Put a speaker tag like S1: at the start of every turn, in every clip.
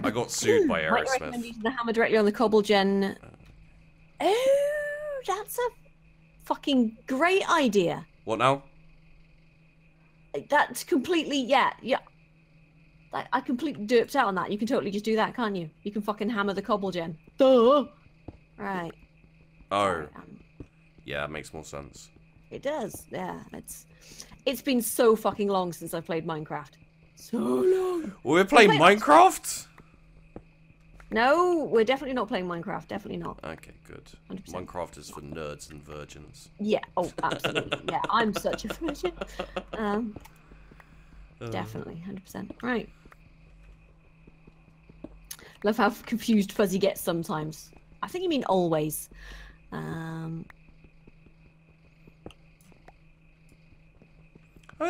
S1: I got sued by
S2: Might recommend
S1: Aerosmith.
S2: using the hammer directly on the cobble gen. Oh, that's a fucking great idea.
S1: What now?
S2: That's completely, yeah. I completely duped out on that. You can totally just do that, can't you? You can fucking hammer the cobble gen. Duh. Right.
S1: Oh.
S2: Sorry,
S1: Yeah, it makes more sense.
S2: it does. Yeah, it's been so fucking long since I played Minecraft. So long.
S1: We're playing Minecraft?
S2: No, we're definitely not playing Minecraft. Definitely not.
S1: Okay, good.
S2: 100%.
S1: Minecraft is for nerds and virgins.
S2: Yeah. Oh, absolutely. Yeah, I'm such a virgin. Definitely, 100%. Right. Love how confused Fuzzy gets sometimes. I think you mean always.
S1: Oh,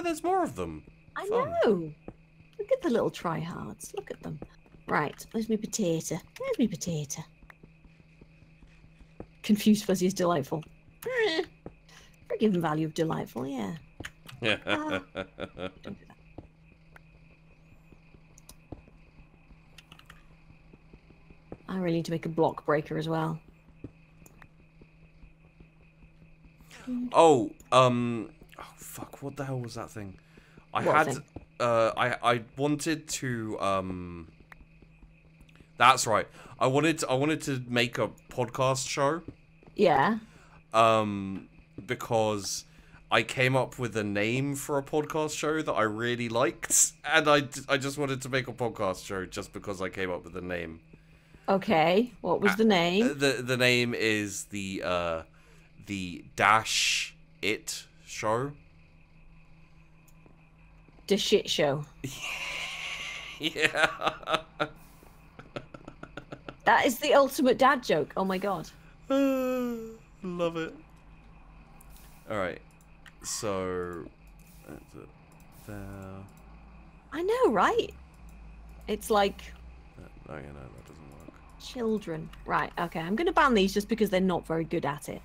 S1: there's more of them.
S2: I
S1: Fun.
S2: know. Look at the little tryhards. Look at them. Right, where's my potato? Where's my potato? Confused Fuzzy is delightful. Forgiven value of delightful, yeah.
S1: Yeah.
S2: Don't do that. I really need to make a block breaker as well.
S1: Oh, fuck, what the hell was that thing? I wanted to, that's right. I wanted to make a podcast show.
S2: Yeah.
S1: Because I came up with a name for a podcast show that I really liked, and I just wanted to make a podcast show just because I came up with the name.
S2: Okay, what was the name?
S1: The name is the Dash It Show.
S2: The shit show.
S1: Yeah.
S2: That is the ultimate dad joke. Oh my god.
S1: Love it. Alright. So that's it there.
S2: I know, right? It's like
S1: No, you know, that doesn't work.
S2: children. Right, okay. I'm gonna ban these just because they're not very good at it.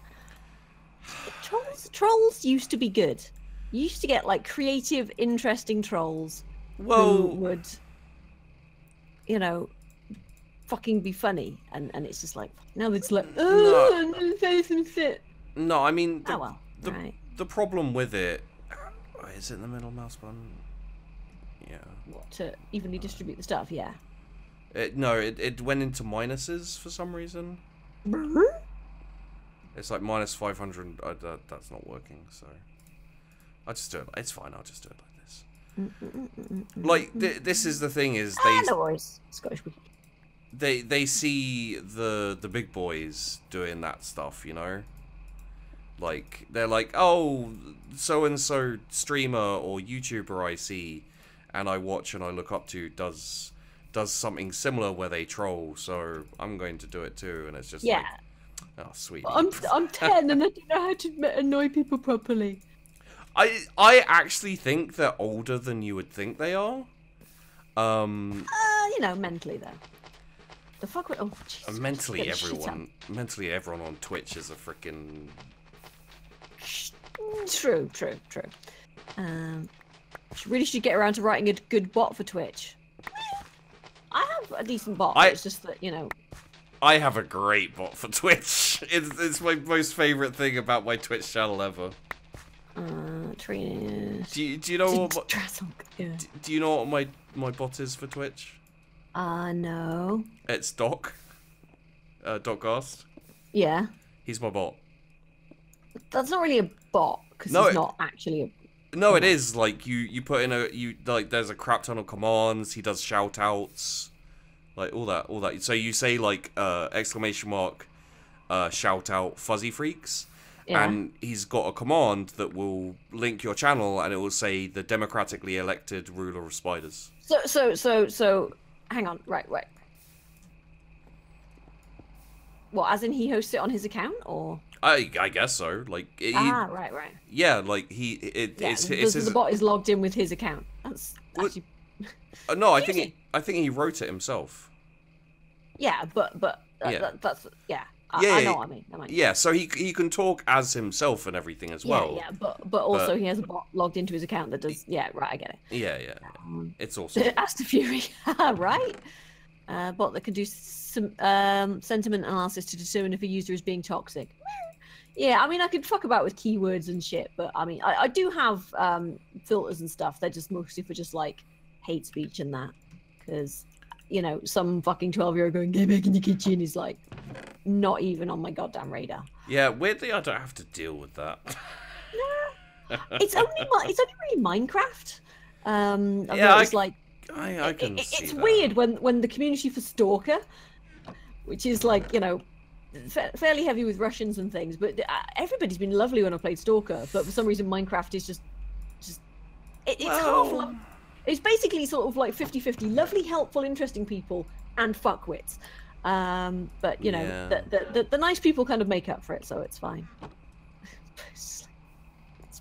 S2: Trolls used to be good. You used to get like creative, interesting trolls who would, you know, fucking be funny, and it's just like now it's like, oh, I'm gonna say some shit.
S1: No, I mean
S2: the
S1: the problem with it is it in the middle mouse button? Yeah.
S2: What, to evenly distribute the stuff? Yeah.
S1: No, it went into minuses for some reason. It's like minus 500. That's not working, so I'll just do it. It's fine. I'll just do it like this. Like this is the thing is
S2: no worries. Scottish Wiki.
S1: they see the big boys doing that stuff, you know. Like they're like, oh, so and so streamer or YouTuber I see, and I watch and I look up to does something similar where they troll, so I'm going to do it too, and it's just like, oh sweet.
S2: I'm 10 and I don't know how to annoy people properly.
S1: I actually think they're older than you would think they are.
S2: You know, mentally though. The fuck with Jesus,
S1: mentally everyone on Twitch is a freaking
S2: True. Really should get around to writing a good bot for Twitch. I have a decent bot, but it's just that, you know.
S1: I have a great bot for Twitch. It's my most favorite thing about my Twitch channel ever.
S2: Trina.
S1: Do you know what? Do you know what my bot is for Twitch?
S2: No.
S1: It's Doc. Docgast.
S2: Yeah.
S1: He's my bot.
S2: That's not really a bot because he's not actually a.
S1: No, it is. Like you put in there's a crap ton of commands. He does shout outs, like all that. So you say like exclamation mark, shout out FuzzyFreaks, and he's got a command that will link your channel, and it will say the democratically elected ruler of spiders.
S2: So hang on, right. What, as in he hosts it on his account, or? I
S1: guess so. Like
S2: right.
S1: Yeah, like
S2: the bot is logged in with his account. That's actually.
S1: No, I think he wrote it himself.
S2: Yeah, but that's
S1: yeah.
S2: I know what I mean.
S1: Yeah, so he can talk as himself and everything as well.
S2: Yeah, but also he has a bot logged into his account that does. Yeah, right. I get it.
S1: Yeah. It's awesome.
S2: As to Fury, right? bot that can do some sentiment analysis to determine if a user is being toxic. Yeah, I mean, I could fuck about with keywords and shit, but I mean, I do have filters and stuff. They're just mostly for just like hate speech and that, because you know, some fucking 12-year-old going "get back in the kitchen" is like not even on my goddamn radar.
S1: Yeah, weirdly, I don't have to deal with that.
S2: It's only really Minecraft.
S1: Yeah,
S2: it's like
S1: I can see
S2: it's
S1: that.
S2: weird when the community for Stalker, which is like, you know, fairly heavy with Russians and things, but everybody's been lovely when I played Stalker, but for some reason Minecraft is just it's half. It's basically sort of like 50-50, lovely, helpful, interesting people and fuckwits. But you know, the nice people kind of make up for it, so it's fine. It's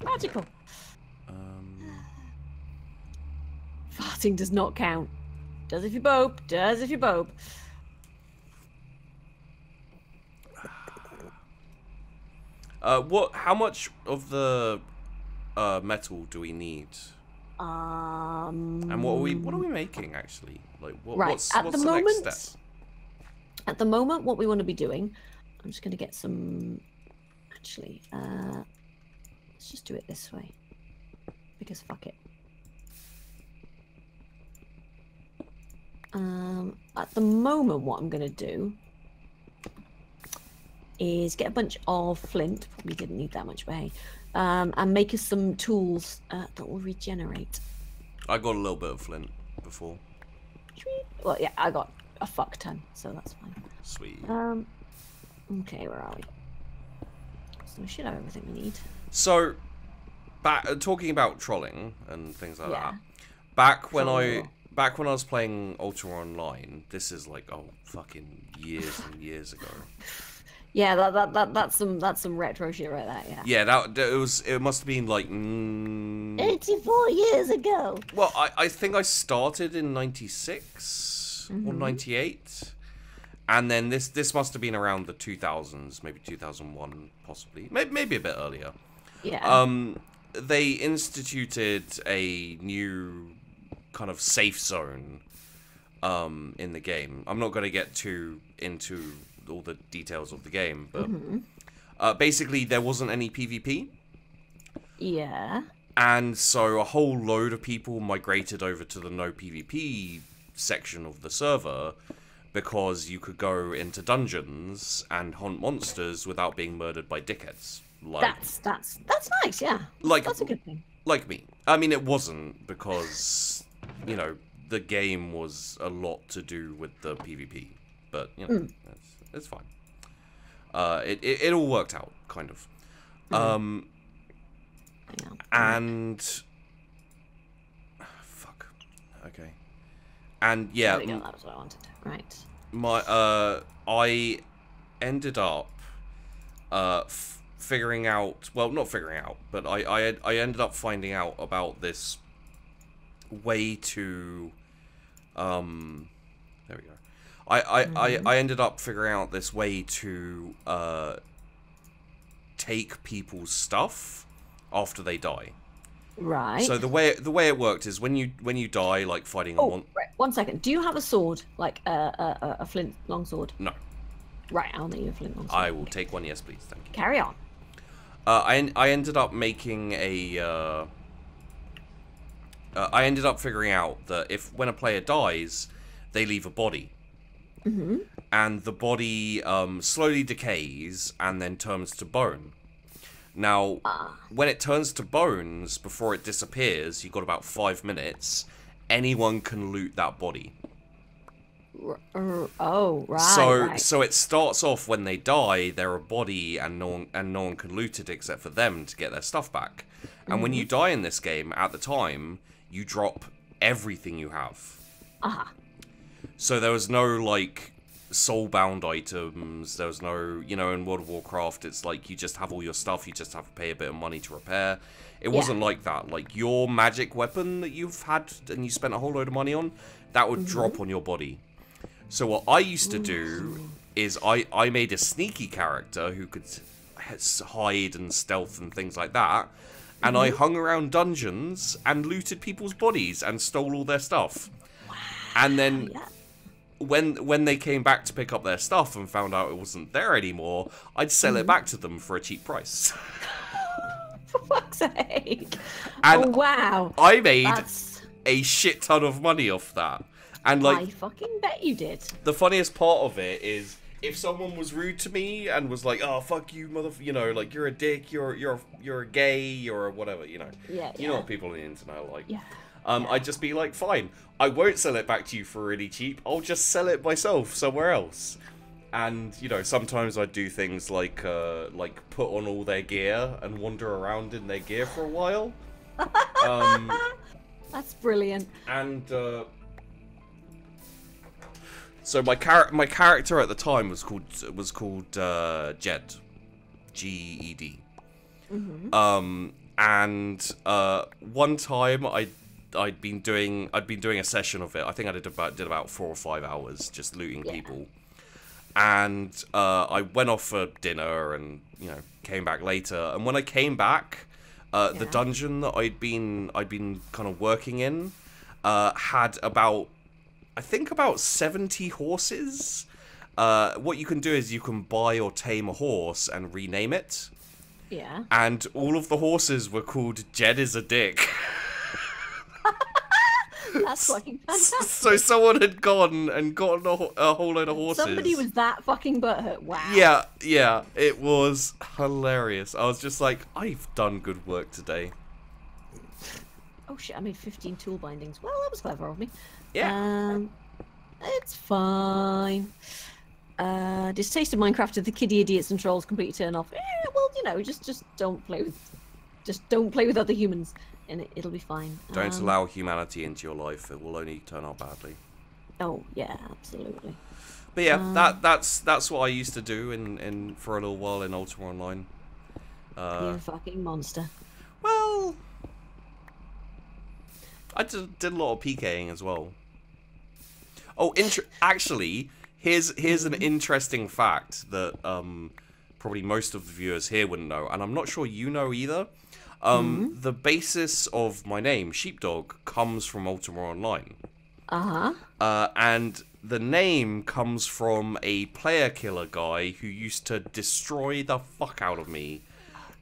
S2: magical. Farting does not count. Does if you bope. Does if you bope.
S1: How much of the metal do we need? And what are we making actually? Like what's the next step?
S2: At the moment, what we want to be doing, I'm just going to get some. Actually, let's just do it this way, because fuck it. At the moment, what I'm going to do is get a bunch of flint. Probably didn't need that much, but hey, and make us some tools that will regenerate.
S1: I got a little bit of flint before.
S2: Well, yeah, I got a fuck ton, so that's fine.
S1: Sweet.
S2: Okay, where are we? So we should have everything we need.
S1: So, talking about trolling and things like that. Back when I was playing Ultra Online, this is like fucking years and years ago.
S2: Yeah, that's some retro shit right there. Yeah.
S1: Yeah, it must have been like
S2: 84 years ago.
S1: Well, I think I started in 96 or 98, and then this must have been around the 2000s, maybe 2001, possibly, maybe a bit earlier.
S2: Yeah.
S1: They instituted a new kind of safe zone in the game. I'm not going to get too into all the details of the game, but basically there wasn't any PvP.
S2: Yeah.
S1: And so a whole load of people migrated over to the no PvP section of the server because you could go into dungeons and hunt monsters without being murdered by dickheads. Like,
S2: that's nice, yeah. That's a good thing.
S1: Like me. I mean, it wasn't, because, you know, the game was a lot to do with the PvP. But, you know, it's fine. It all worked out, kind of. And... fuck. Okay. And, yeah...
S2: There we go, that was what I wanted. Right.
S1: I ended up... figuring out, well, not figuring out, but I ended up finding out about this way to, there we go. I ended up figuring out this way to take people's stuff after they die.
S2: Right.
S1: So the way it worked is when you die, like fighting a
S2: right. 1 second. Do you have a sword, like a flint longsword?
S1: No.
S2: Right, I'll need a flint longsword.
S1: I will take one, yes please, thank you.
S2: Carry on.
S1: I ended up making a... I ended up figuring out that when a player dies, they leave a body. And the body slowly decays and then turns to bone. Now, when it turns to bones, before it disappears, you've got about 5 minutes, anyone can loot that body.
S2: Oh, right.
S1: So it starts off when they die, they're a body, and no one can loot it except for them to get their stuff back. And when you die in this game, at the time, you drop everything you have. So there was no like soulbound items. There was no, you know, in World of Warcraft, it's like you just have all your stuff. You just have to pay a bit of money to repair. It wasn't like that. Like your magic weapon that you've had and you spent a whole load of money on, that would drop on your body. So what I used to do is I made a sneaky character who could hide and stealth and things like that. And I hung around dungeons and looted people's bodies and stole all their stuff. And then when they came back to pick up their stuff and found out it wasn't there anymore, I'd sell it back to them for a cheap price.
S2: For fuck's sake!
S1: And
S2: oh wow!
S1: I made a shit ton of money off that. And like,
S2: I fucking bet you did.
S1: The funniest part of it is, if someone was rude to me and was like, "Oh fuck you, you know, like you're a dick, you're a gay, you're a whatever," you know.
S2: Yeah.
S1: You know what people on the internet are like.
S2: Yeah.
S1: I'd just be like, fine, I won't sell it back to you for really cheap. I'll just sell it myself somewhere else. And you know, sometimes I'd do things like put on all their gear and wander around in their gear for a while.
S2: That's brilliant.
S1: And so my character at the time was called Jed, G-E-D. And one time I'd been doing a session of it. I think I did about 4 or 5 hours just looting people. And I went off for dinner and, you know, came back later. And when I came back, the dungeon that I'd been kind of working in had about 70 horses. What you can do is you can buy or tame a horse and rename it.
S2: Yeah. And
S1: all of the horses were called Jed is a Dick.
S2: That's fucking fantastic.
S1: So someone had gone and gotten a whole load of horses.
S2: Somebody was that fucking butthurt. Wow.
S1: Yeah, it was hilarious. I was just like, I've done good work today.
S2: Oh shit, I made 15 tool bindings. Well, that was clever of me.
S1: Yeah.
S2: It's fine. Distaste of Minecraft to the kiddie idiots and trolls completely turn off. Well, you know, just don't play with other humans. And it'll be fine.
S1: Don't allow humanity into your life. It will only turn out badly.
S2: Oh yeah, absolutely.
S1: But yeah, that's what I used to do in for a little while in Ultima Online.
S2: You're a fucking monster.
S1: Well, I did a lot of PKing as well. Oh, actually, here's an interesting fact that probably most of the viewers here wouldn't know, and I'm not sure you know either. The basis of my name, Sheepdog, comes from Ultima Online. And the name comes from a player killer guy who used to destroy the fuck out of me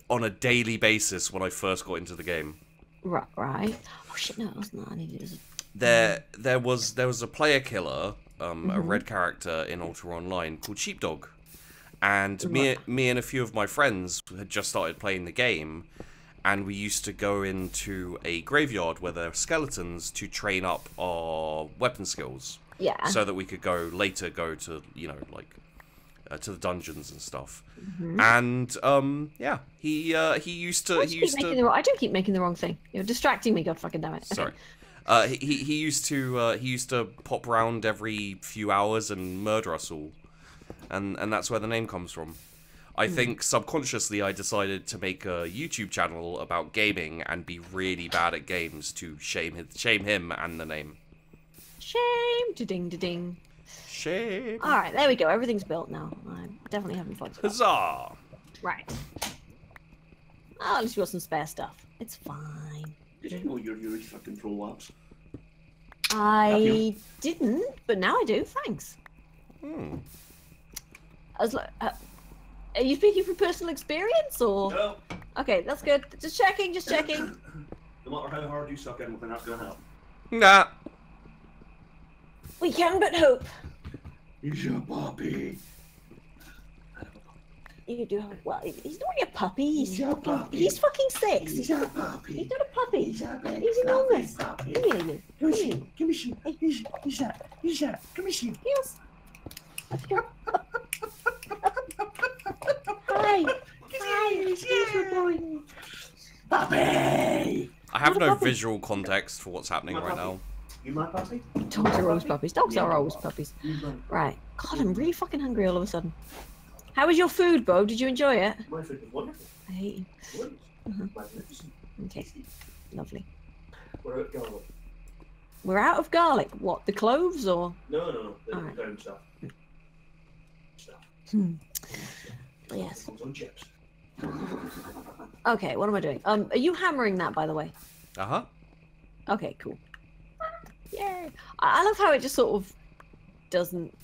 S1: on a daily basis when I first got into the game.
S2: Right. Oh shit, no, it wasn't that. I needed
S1: There was a player killer, a red character in Ultima Online called Sheepdog. And me and a few of my friends had just started playing the game. And we used to go into a graveyard where there are skeletons to train up our weapon skills.
S2: Yeah.
S1: So that we could later go to, you know, like, to the dungeons and stuff. And, yeah, he used to...
S2: I do keep making the wrong thing. You're distracting me, god fucking damn it.
S1: Sorry. He used to pop round every few hours and murder us all. And that's where the name comes from. I think subconsciously I decided to make a YouTube channel about gaming and be really bad at games to shame him and the name.
S2: Shame, da-ding.
S1: Shame.
S2: All right, there we go. Everything's built now. I'm definitely having fun.
S1: Huzzah!
S2: Right. Oh, at least we got some spare stuff. It's fine.
S3: Did you know you're really fucking pro-labs?
S2: I didn't, but now I do. Thanks.
S1: Hmm.
S2: I was like... Are you speaking from personal experience, or?
S3: No.
S2: Okay, that's good. Just checking.
S3: No matter how hard you suck anything, that's gonna help.
S1: Nah.
S2: We can but hope.
S3: He's a puppy.
S2: You do have... Well, he's not really a puppy. He's
S3: a puppy.
S2: He's fucking 6.
S3: He's a puppy.
S2: He's not a puppy.
S3: He's a big
S2: He's enormous.
S3: puppy.
S2: Come here, Lulu.
S3: Give me some. He's that. Give me some.
S2: Yes. Hi.
S3: Puppy!
S1: I have no visual context for what's happening right now.
S3: You my puppy?
S2: Dogs are always puppies. Dogs are always puppies. Right. God, I'm really fucking hungry all of a sudden. How was your food, Bo? Did you enjoy it?
S3: My food was wonderful.
S2: I hate you.
S3: Magnificent.
S2: Okay. Lovely.
S3: We're out garlic.
S2: We're out of garlic. What, the cloves or?
S3: No. The
S2: Alright.
S3: down stuff.
S2: Yes.
S3: Comes on chips.
S2: Okay, what am I doing? Are you hammering that, by the way?
S1: Uh-huh.
S2: Okay, cool. Yay. I love how it just sort of doesn't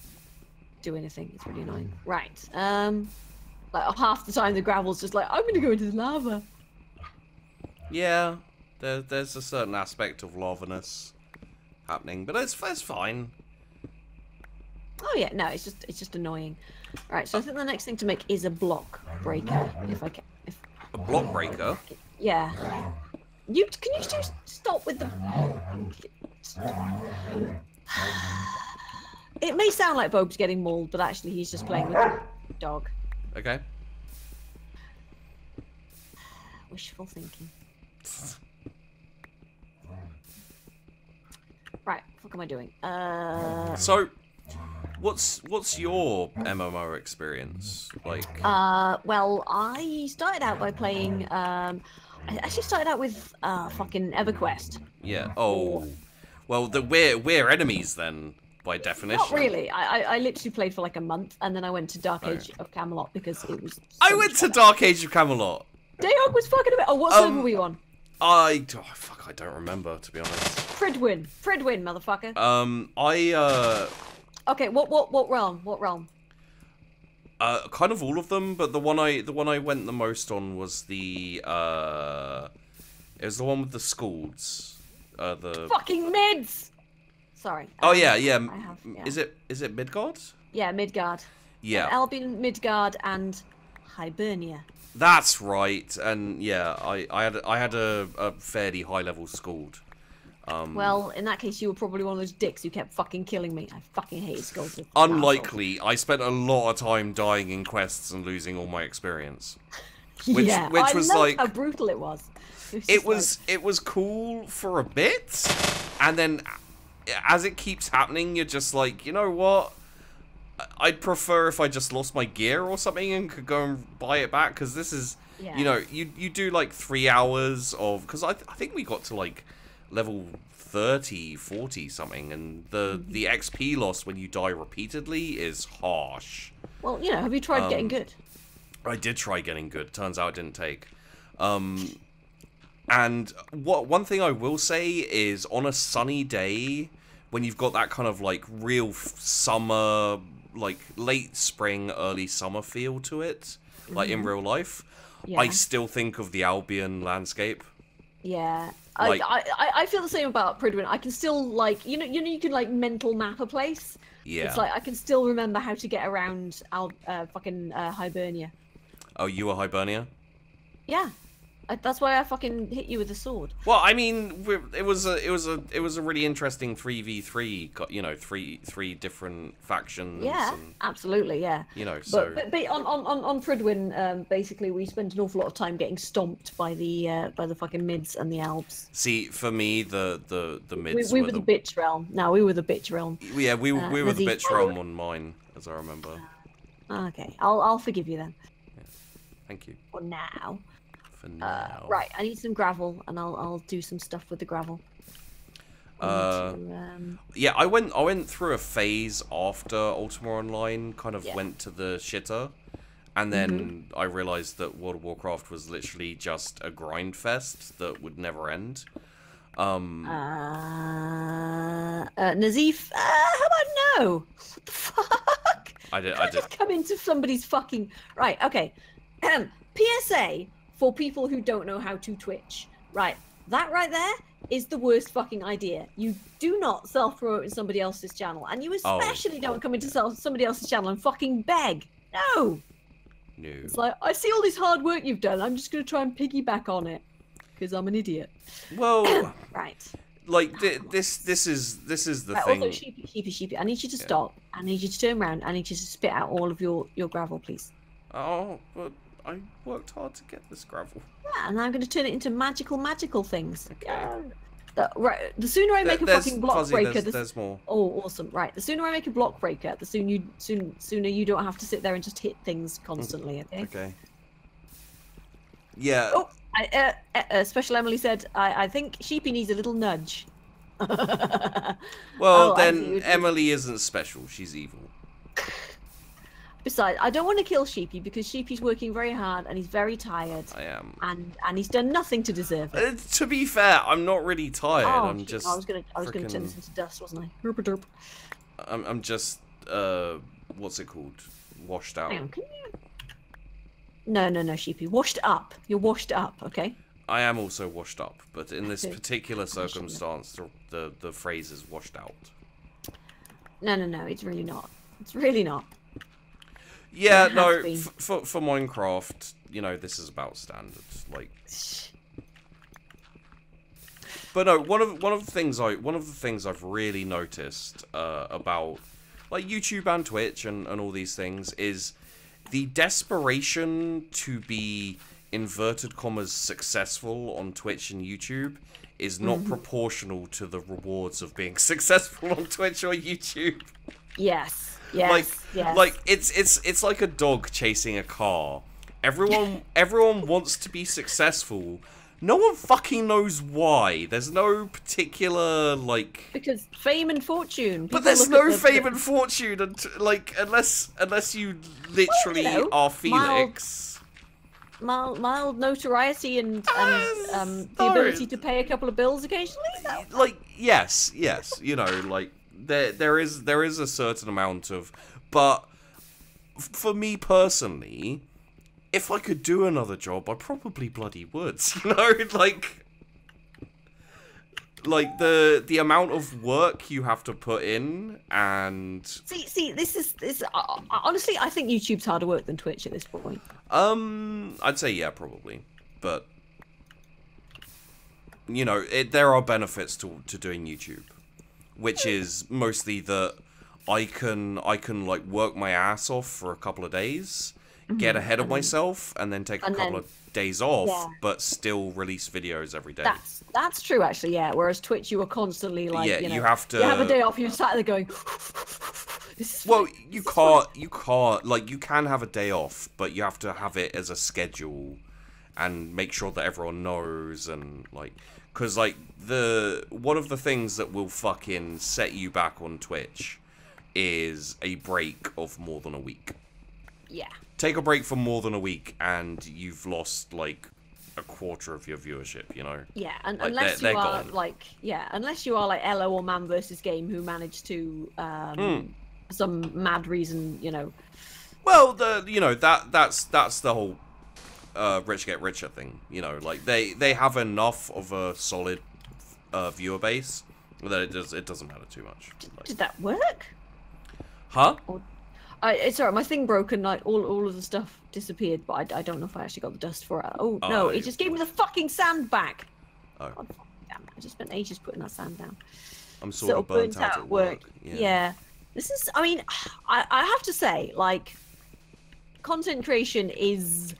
S2: do anything. It's really annoying. Right. Like half the time the gravel's just like, I'm gonna go into the lava.
S1: Yeah, there's a certain aspect of lavaness happening, but it's fine.
S2: Oh yeah, no, it's just annoying. Right, so I think the next thing to make is a block breaker, if I can.
S1: A block breaker?
S2: Yeah. Can you just stop with the? It may sound like Bobe's getting mauled, but actually he's just playing with the dog.
S1: Okay.
S2: Wishful thinking. Right, what am I doing?
S1: So, what's your MMO experience like?
S2: Well, I started out by playing. I actually started out with fucking EverQuest.
S1: Yeah. Oh. Well, we're enemies then, by definition.
S2: Not really. I literally played for like a month, and then I went to Dark Age of Camelot because it was.
S1: I went to Dark Age of Camelot.
S2: Dayog was fucking a bit. Oh, what server were you on?
S1: Fuck, I don't remember, to be honest.
S2: Fridwin, motherfucker. Okay, what realm? What realm?
S1: Kind of all of them, but the one I went the most on was the it was the one with the Skalds. The
S2: fucking mids. Sorry.
S1: Oh yeah.
S2: Yeah.
S1: Is it Midgard?
S2: Yeah, Midgard.
S1: Yeah.
S2: Albion, Midgard, and Hibernia.
S1: That's right, and yeah, I had a fairly high level Skald.
S2: Well, in that case, you were probably one of those dicks who kept fucking killing me. I fucking hate Skalds.
S1: Unlikely. I spent a lot of time dying in quests and losing all my experience. Which was like
S2: how brutal it was.
S1: It was cool for a bit, and then as it keeps happening, you're just like, you know what? I'd prefer if I just lost my gear or something and could go and buy it back, because this is, you know, you do like 3 hours of, because I think we got to like level 30, 40 something, and the XP loss when you die repeatedly is harsh.
S2: Well, you know, have you tried getting good?
S1: I did try getting good. Turns out it didn't take. And one thing I will say is, on a sunny day, when you've got that kind of like real summer, like late spring, early summer feel to it, like in real life, I still think of the Albion landscape.
S2: Yeah.
S1: Like,
S2: I feel the same about Pridwin. I can still like you can like mental map a place.
S1: Yeah.
S2: It's like I can still remember how to get around fucking Hibernia.
S1: Oh, you were Hibernia?
S2: Yeah. That's why I fucking hit you with a sword.
S1: Well, I mean, it was a really interesting 3v3. You know, three different factions.
S2: Yeah,
S1: and,
S2: absolutely, yeah.
S1: You know, so.
S2: But on Pridwin, basically, we spent an awful lot of time getting stomped by the fucking mids and the elves.
S1: See, for me, the mids.
S2: We were the bitch realm. No, we were the bitch realm.
S1: Yeah, we were the bitch realm on mine, as I remember.
S2: Okay, I'll forgive you then.
S1: Yeah. Thank you.
S2: For now.
S1: For now.
S2: Right, I need some gravel, and I'll do some stuff with the gravel.
S1: Yeah, I went through a phase after Ultima Online, kind of went to the shitter, and then I realized that World of Warcraft was literally just a grind fest that would never end.
S2: Nazif, how about no? What the fuck?
S1: I did.
S2: Just come into somebody's fucking right. Okay. PSA for people who don't know how to Twitch. Right, that right there is the worst fucking idea. You do not self-promote in somebody else's channel, and you especially don't come into somebody else's channel and fucking beg. No.
S1: No.
S2: It's like, I see all this hard work you've done. I'm just gonna try and piggyback on it because I'm an idiot.
S1: Well,
S2: right.
S1: Like this is the thing.
S2: Also, sheepy. I need you to stop. I need you to turn around. I need you to spit out all of your gravel, please.
S1: Oh, but I worked hard to get this gravel.
S2: Yeah, and I'm going to turn it into magical things. Okay. Right. The sooner I make a fucking block breaker,
S1: there's more.
S2: Oh, awesome! Right. The sooner I make a block breaker, the sooner you don't have to sit there and just hit things constantly. Okay.
S1: Okay. Yeah.
S2: Oh, Special Emily said, I think Sheepy needs a little nudge.
S1: Well, then Emily isn't special. She's evil.
S2: Besides, I don't want to kill Sheepy because Sheepy's working very hard and he's very tired.
S1: I am.
S2: And he's done nothing to deserve it.
S1: To be fair, I'm not really tired. I'm just.
S2: I was gonna turn this into dust, wasn't I? Herp derp.
S1: I'm just what's it called? Washed out.
S2: Hang on, can you... No, Sheepy. Washed up. You're washed up, okay?
S1: I am also washed up, but in this particular circumstance, the phrase is washed out.
S2: No, it's really not. It's really not.
S1: Yeah, no, for Minecraft, you know, this is about standards, like. But no, one of the things I've really noticed about like YouTube and Twitch and all these things is the desperation to be inverted commas successful on Twitch and YouTube is not proportional to the rewards of being successful on Twitch or YouTube.
S2: Yes.
S1: Like it's like a dog chasing a car. Everyone wants to be successful. No one fucking knows why. There's no particular like
S2: because fame and fortune.
S1: But there's no fame and fortune, and like unless you literally are Felix.
S2: Mild notoriety and the ability to pay a couple of bills occasionally.
S1: Like yes, you know, like there is a certain amount of, but for me personally, if I could do another job, I probably bloody would. You know, like the amount of work you have to put in, and
S2: see, this is honestly, I think YouTube's harder work than Twitch at this point.
S1: I'd say yeah, probably, but you know, there are benefits to doing YouTube, which is mostly that I can like work my ass off for a couple of days, get ahead of myself, and then take a couple of days off, but still release videos every day.
S2: That's true, actually, yeah. Whereas Twitch, you are constantly like,
S1: yeah,
S2: you
S1: have
S2: you have a day off, you're sat there going.
S1: Well, you can't like you can have a day off, but you have to have it as a schedule, and make sure that everyone knows, and like, because like one of the things that will fucking set you back on Twitch is a break of more than a week.
S2: Yeah.
S1: Take a break for more than a week, and you've lost like a quarter of your viewership. You know.
S2: Yeah, and
S1: like,
S2: unless
S1: they're
S2: you are
S1: gone.
S2: like, unless you are like Elo or Man vs Game, who managed to for some mad reason, you know.
S1: Well, that's the whole rich get richer thing. You know, like they have enough of a solid viewer base that it doesn't matter too much. Like,
S2: did that work?
S1: Huh?
S2: It's alright, my thing broke and like all of the stuff disappeared, but I don't know if I actually got the dust for it. Oh no, it just gave me the fucking sand back. Oh. God, damn, I just spent ages putting that sand down.
S1: I'm sort of burnt out at work.
S2: Yeah. This is, I mean, I have to say, like, content creation is,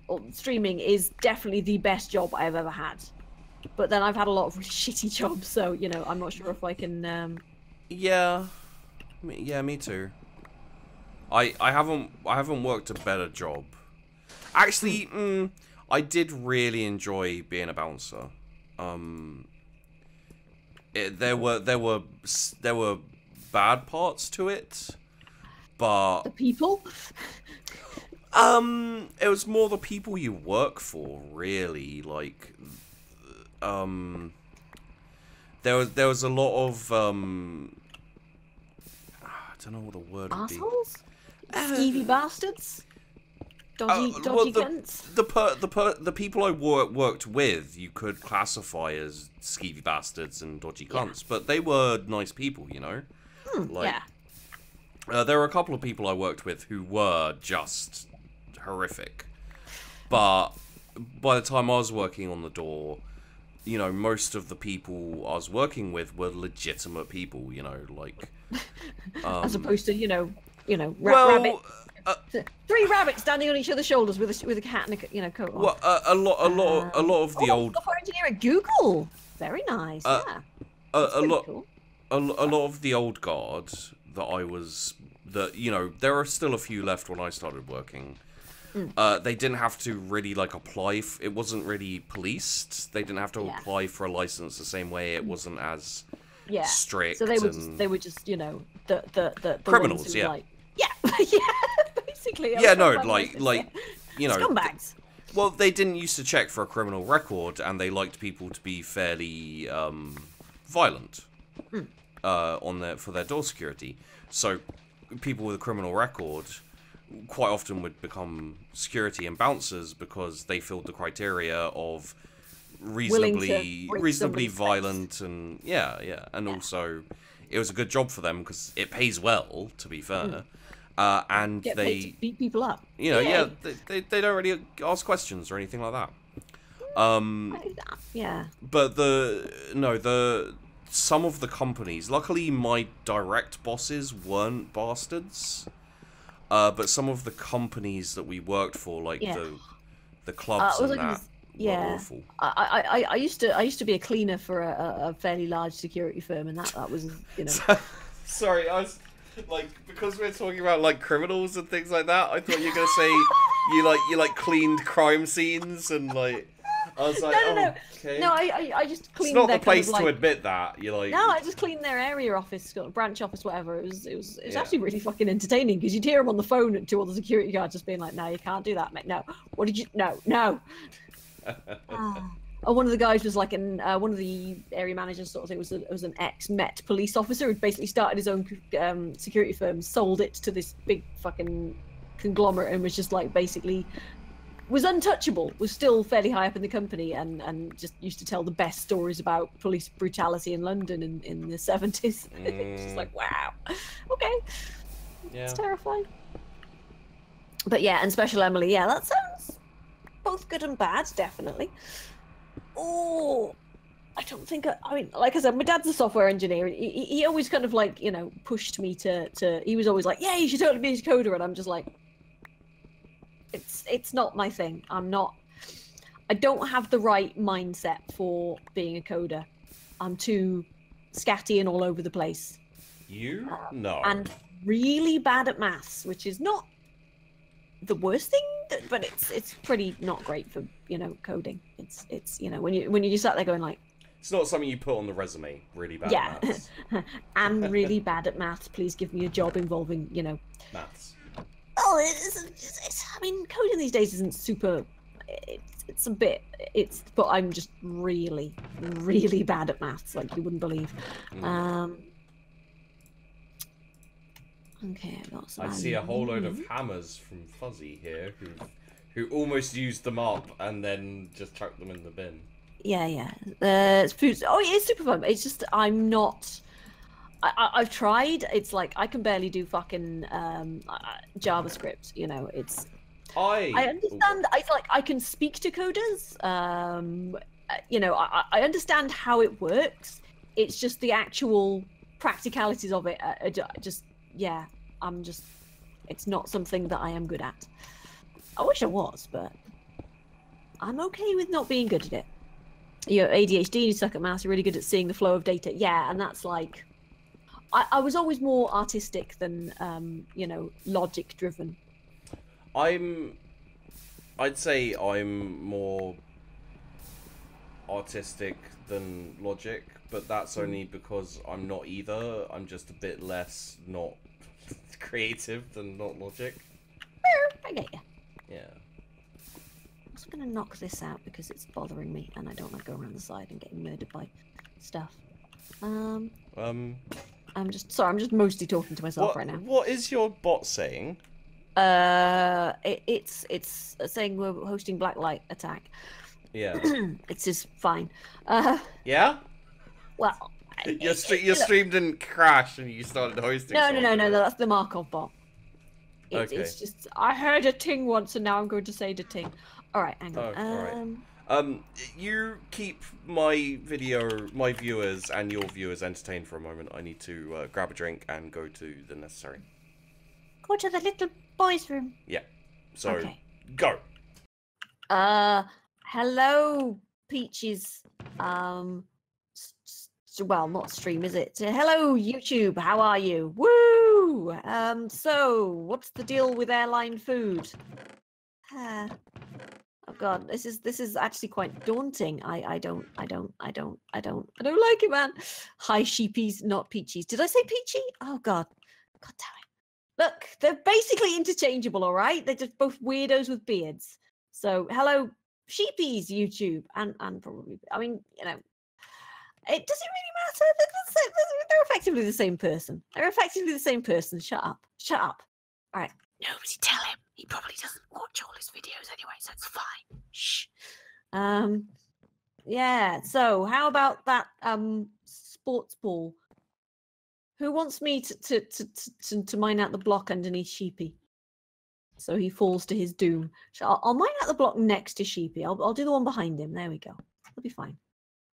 S2: or streaming is definitely the best job I've ever had. But then I've had a lot of really shitty jobs, so, you know, I'm not sure if I can,
S1: Yeah, me too. I haven't worked a better job. Actually, I did really enjoy being a bouncer. There were bad parts to it, but
S2: the people.
S1: It was more the people you work for, really. Like, there was a lot of I don't know what the word would be.
S2: Assholes? Skeevy bastards? Dodgy cunts?
S1: The people I worked with, you could classify as skeevy bastards and dodgy cunts, but they were nice people, you know? Like, there were a couple of people I worked with who were just horrific. But by the time I was working on the door, you know, most of the people I was working with were legitimate people, you know, like...
S2: as opposed to, you know, rabbit. 3 rabbits standing on each other's shoulders with a cat and a coat on.
S1: Well, a lot of the old
S2: software engineer at Google. Very nice. Yeah.
S1: A lot
S2: cool.
S1: a lot of the old guard you know, there are still a few left when I started working. They didn't have to really like apply. It wasn't really policed. They didn't have to apply for a license the same way. It wasn't as strict.
S2: So they were just you know the
S1: criminals.
S2: Ones who,
S1: Yeah.
S2: Like, yeah. Basically.
S1: Yeah. No. Like you know.
S2: Scumbags.
S1: Well, they didn't used to check for a criminal record, and they liked people to be fairly violent. for their door security. So people with a criminal record quite often would become security and bouncers because they filled the criteria of reasonably violent and and also it was a good job for them because it pays well, to be fair. And
S2: Get
S1: they
S2: paid to beat people up.
S1: they don't really ask questions or anything like that. But some of the companies, luckily my direct bosses weren't bastards, but some of the companies that we worked for, like the clubs and that, were awful.
S2: I used to be a cleaner for a fairly large security firm, and that was, you know.
S1: Sorry, I was like, because we're talking about like criminals and things like that, I thought you were gonna say you like cleaned crime scenes and like. I was like,
S2: no.
S1: Okay.
S2: No, I just cleaned.
S1: It's not the place to admit that. You like.
S2: No, I just cleaned their area office, branch office, whatever. It was actually really fucking entertaining because you'd hear them on the phone to all the security guards just being like, "No, you can't do that, mate. No, what did you? No." One of the guys was like one of the area managers sort of thing was an ex-Met police officer who'd basically started his own security firm, sold it to this big fucking conglomerate, and was just like basically. Was untouchable, was still fairly high up in the company, and just used to tell the best stories about police brutality in London in the 70s. It's just like, wow, okay, it's terrifying. But yeah, and Special Emily, that sounds both good and bad, definitely. Oh, I don't think I mean, like I said, my dad's a software engineer. He always kind of like, you know, pushed me to. He was always like, yeah, you should totally be a coder, and I'm just like. It's not my thing. I don't have the right mindset for being a coder. I'm too scatty and all over the place.
S1: You? No.
S2: And really bad at maths, which is not the worst thing, but it's pretty not great for, you know, coding. It's you know, when you just sat there going like.
S1: It's not something you put on the resume. Really bad at maths.
S2: I'm really bad at maths. Please give me a job involving, you know.
S1: Maths.
S2: Oh, I mean, coding these days isn't super. It's a bit. But I'm just really, really bad at maths, like you wouldn't believe. Okay, I got some.
S1: I see a whole load of hammers from Fuzzy here, who almost used them up and then just chucked them in the bin.
S2: Yeah. It's food. Oh, yeah, it's super fun. It's just I'm not. I've tried. It's like I can barely do fucking JavaScript. You know, it's. I understand. I can speak to coders. You know, I understand how it works. It's just the actual practicalities of it. It's not something that I am good at. I wish I was, but I'm okay with not being good at it. You're ADHD, you suck at maths. You're really good at seeing the flow of data. Yeah, and that's like. I was always more artistic than, you know, logic driven.
S1: I'd say I'm more artistic than logic, but that's only because I'm not either. I'm just a bit less not creative than not logic.
S2: I get you.
S1: Yeah.
S2: I'm just gonna knock this out because it's bothering me, and I don't like going around the side and getting murdered by stuff. I'm just mostly talking to myself right now.
S1: What is your bot saying?
S2: It's saying we're hosting blacklight attack.
S1: Yeah.
S2: It's just fine.
S1: Yeah?
S2: Well,
S1: your stream didn't crash and you started hosting.
S2: No, that's the Markov bot.
S1: Okay.
S2: It's just I heard a ting once and now I'm going to say the ting. All right, hang on.
S1: All right. You keep my viewers and your viewers entertained for a moment. I need to grab a drink and go to the necessary.
S2: Go to the little boys' room.
S1: Yeah. So, go.
S2: Hello, Peaches. Well, not stream, is it? Hello, YouTube. How are you? Woo! So, what's the deal with airline food? Oh God, this is actually quite daunting. I don't like it, man. Hi, sheepies, not peachies. Did I say peachy? Oh God, God damn it. Look, they're basically interchangeable, all right? They're just both weirdos with beards. So, hello, sheepies, YouTube, and probably, I mean, you know, it doesn't really matter. They're effectively the same person. They're effectively the same person. Shut up. Shut up. All right. Nobody tell him. He probably doesn't watch all his videos anyway, so it's fine. Shh. Yeah. So how about that sports ball? Who wants me to mine out the block underneath Sheepy? So he falls to his doom. So I'll mine out the block next to Sheepy. I'll do the one behind him. There we go. It'll be fine.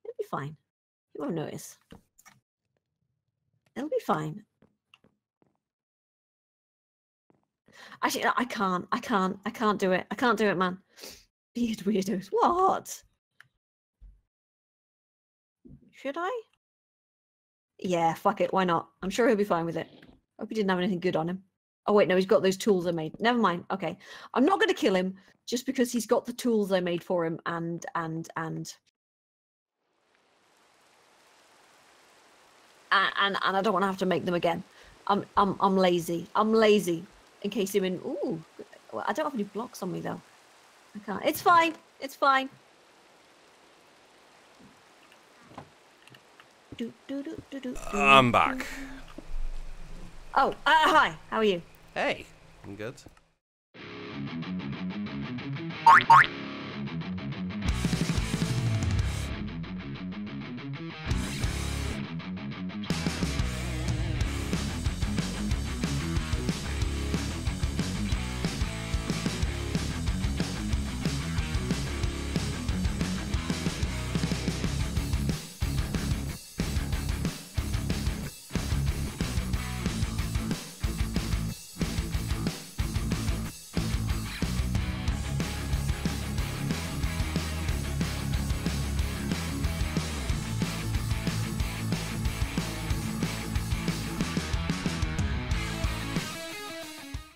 S2: It'll be fine. He won't notice. It'll be fine. Actually, I can't do it. I can't do it, man. Beard weirdos. What? Should I? Yeah, fuck it. Why not? I'm sure he'll be fine with it. Hope he didn't have anything good on him. Oh, wait, no, he's got those tools I made. Never mind. Okay. I'm not going to kill him just because he's got the tools I made for him and I don't want to have to make them again. I'm lazy. I'm lazy. In case him in. Ooh, well, I don't have any blocks on me though. I can't. It's fine. It's fine.
S1: I'm back.
S2: Oh, hi. How are you?
S1: Hey, I'm good.